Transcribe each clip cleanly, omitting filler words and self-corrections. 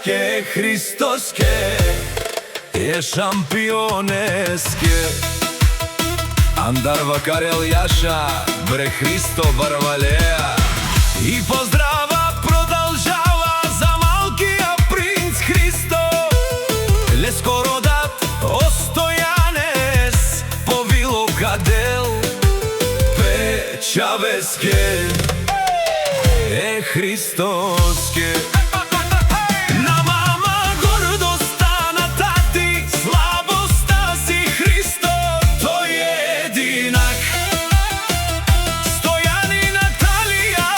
Шавеске, Христоске, е шампионеске. Андарва Карел Јаша, бре Христо Барвалеја. И поздрава продолжава за малкиот принц Христо. Лескородат Остојанес по Вилокадел. Шавеске, е Христоске. На мама гордоста, на тати слабоста си Христо, тој е единак. Стојан и Наталија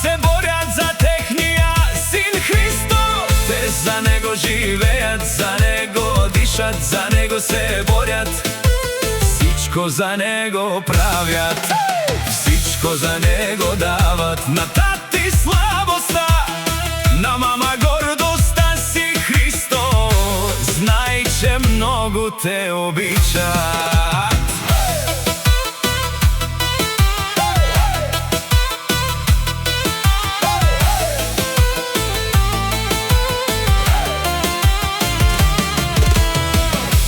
се борят за техниот син Христо. Те за него живеат, за него дишат, за него се борят. Всичко за него правят, всичко за него дават. На тати слабоста, на мама гордоста си Христо. Знај, че многу те обичат.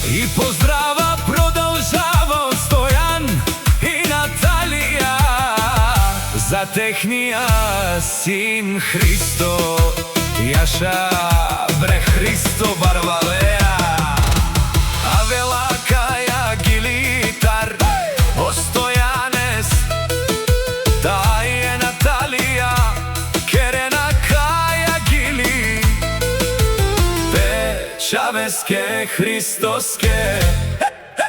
И поздрава продолжава Стојан и Наталија за техниот син Христо. Јаша, бре Христо Барвалеја. А вела каја гилитар Остојанес, тај е Наталија, керена каја гили. Шавеске, Христоске,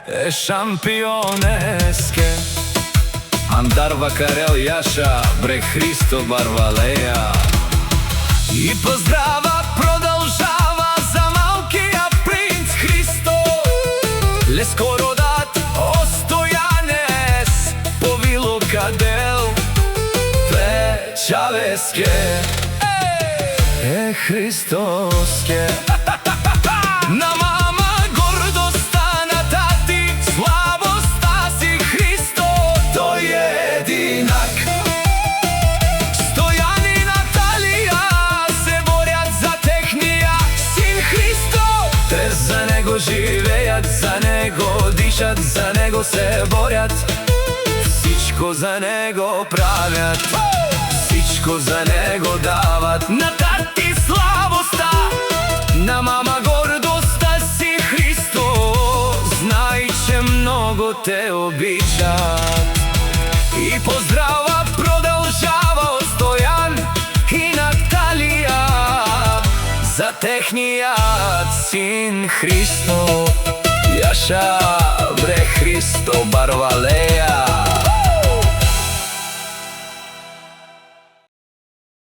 е шампионеске. Андарва Карел Јаша, бре Христо Барвалеја. И поздрава продолжава за малкиот принц Христо. Лескородат Остојанес по Вилокадел. Шавеске, е Христоске. На мама гордоста, на тати слабоста си Христо, тој е единак. Стојан и Наталија се борят за техниот син Христо. Те за него живеат, за него дишат, за него се борят. Всичко за него правят, всичко за него дават. На тати слабоста, на мама гордоста си Христо. Знај, че многу те обичат. И поздрава продолжава Стојан и Наталија за техниот син Христо. Јаша, бре Христо Барвалеја.